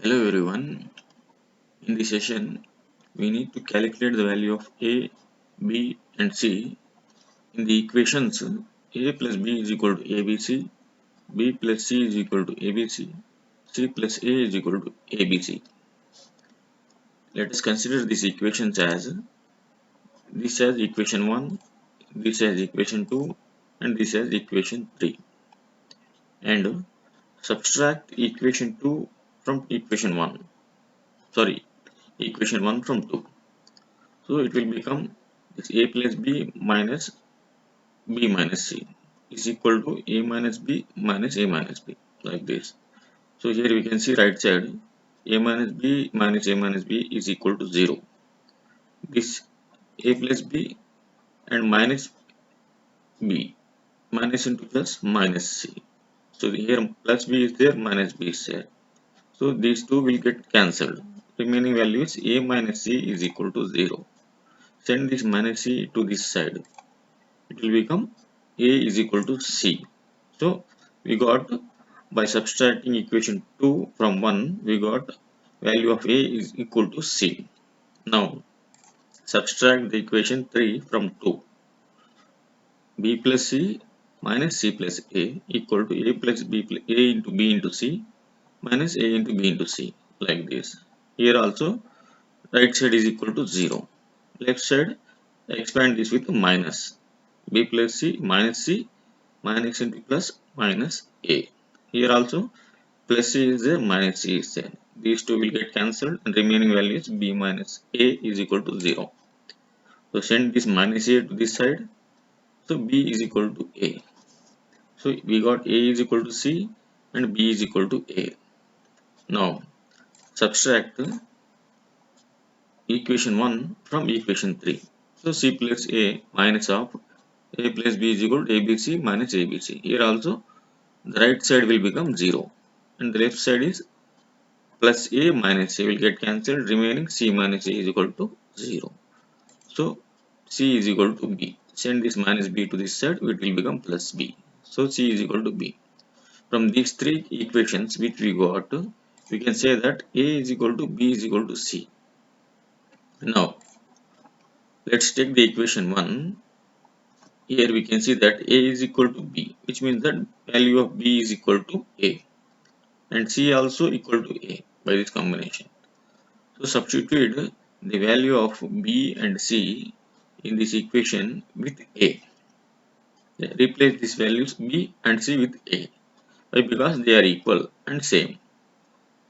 Hello everyone. In this session, we need to calculate the value of a, b and c in the equations a plus b is equal to abc, b plus c is equal to abc, c plus a is equal to abc. Let us consider these equations as this as equation 1, this as equation 2 and this as equation 3, and subtract equation 2 from equation 1. Sorry, equation 1 from 2. So it will become this a plus b minus b minus c is equal to a minus b minus a minus b, like this. So here we can see right side a minus b minus a minus b is equal to 0. This a plus b and minus b, minus into plus minus c. So here plus b is there, minus b is there. So these two will get cancelled. Remaining value is a minus c is equal to 0. Send this minus c to this side. It will become a is equal to c. So we got, by subtracting equation 2 from 1, we got value of a is equal to c. Now subtract the equation 3 from 2. B plus c minus c plus a equal to a plus b plus a into b into c minus a into b into c, like this. Here also right side is equal to 0. Left side expand this with minus. B plus c minus into plus minus a. Here also plus c is there, minus c is there. These two will get cancelled and remaining value is b minus a is equal to 0. So send this minus a to this side. So b is equal to a. So we got a is equal to c and b is equal to a. Now subtract equation 1 from equation 3. So c plus a minus of a plus b is equal to abc minus abc. Here also the right side will become 0 and the left side is plus a minus a will get cancelled, remaining c minus a is equal to 0. So c is equal to b. Send this minus b to this side, it will become plus b. So c is equal to b. From these three equations which we got, we can say that a is equal to b is equal to c. Now let's take the equation 1. Here we can see that a is equal to b, which means that value of b is equal to a and c also equal to a by this combination. So substitute the value of b and c in this equation with a. Replace these values b and c with a. Why? Because they are equal and same.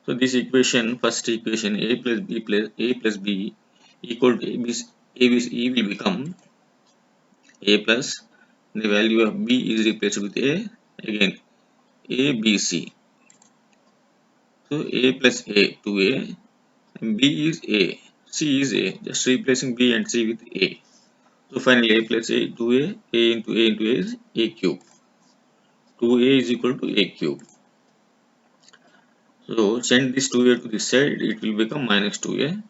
So this equation, first equation a plus b plus a plus b equal to abc will become a plus the value of b is replaced with a, again abc. So a plus a to a and b is a, c is a, just replacing b and c with a. So finally a plus a to a into a into a is a cube. 2a is equal to a cube. So send this 2a to this side, it will become minus 2a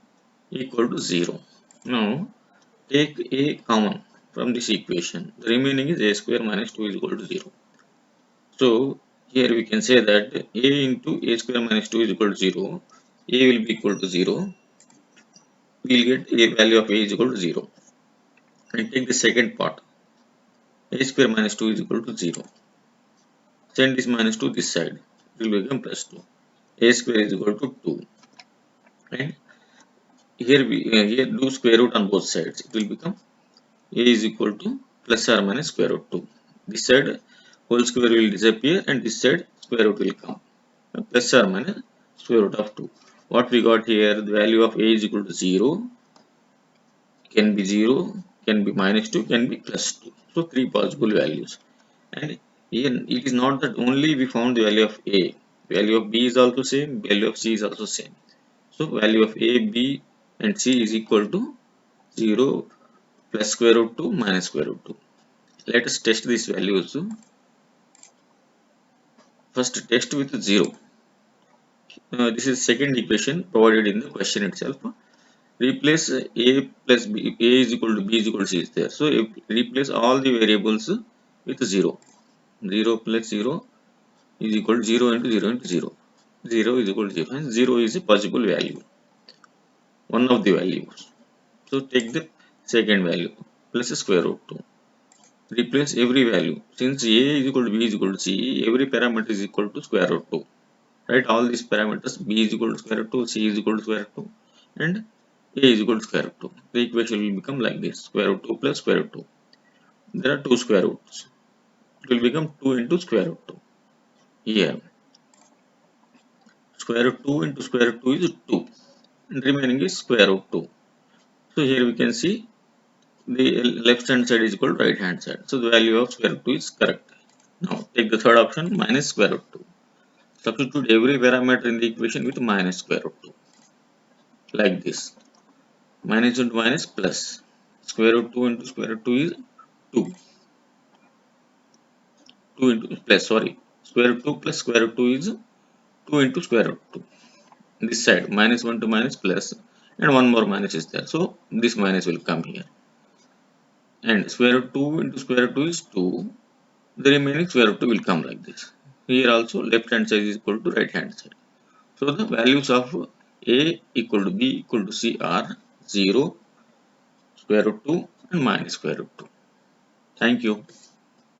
equal to 0. Now take a common from this equation. The remaining is a square minus 2 is equal to 0. So here we can say that a into a square minus 2 is equal to 0. A will be equal to 0. We will get a value of a is equal to 0. And take the second part. A square minus 2 is equal to 0. Send this minus to this side. It will become plus 2. A square is equal to 2. And here we here do square root on both sides. It will become a is equal to plus or minus square root 2. This side whole square will disappear and this side square root will come. Plus or minus square root of 2. What we got here, the value of a is equal to 0, can be 0, can be minus 2, can be plus 2. So three possible values. And here it is not that only we found the value of a, value of b is also same, value of c is also same. So value of a, b and c is equal to 0 plus square root 2 minus square root 2. Let us test these values. First test with 0. This is second equation provided in the question itself. Replace a plus b, a is equal to b is equal to c is there. So replace all the variables with 0. 0 plus 0 is equal to 0 into 0 into 0. 0 is equal to 0, and 0 is a possible value, one of the values. So take the second value plus square root 2. Replace every value. Since a is equal to b is equal to c, every parameter is equal to square root 2. Write all these parameters. B is equal to square root 2, c is equal to square root 2, and a is equal to square root 2. The equation will become like this: square root 2 plus square root 2. There are two square roots. It will become 2 into square root 2. Here, square root 2 into square root 2 is 2, and remaining is square root 2. So here we can see the left hand side is equal to right hand side. So the value of square root 2 is correct. Now take the third option, minus square root 2. Substitute every parameter in the equation with minus square root 2. Like this. Minus into minus plus. Square root 2 into square root 2 is 2. 2 into plus, sorry. Square root 2 plus square root 2 is 2 into square root 2. This side, minus 1 to minus plus, and one more minus is there. So this minus will come here. And square root 2 into square root 2 is 2. The remaining square root 2 will come like this. Here also left hand side is equal to right hand side. So the values of a equal to b equal to c are 0, square root 2, and minus square root 2. Thank you.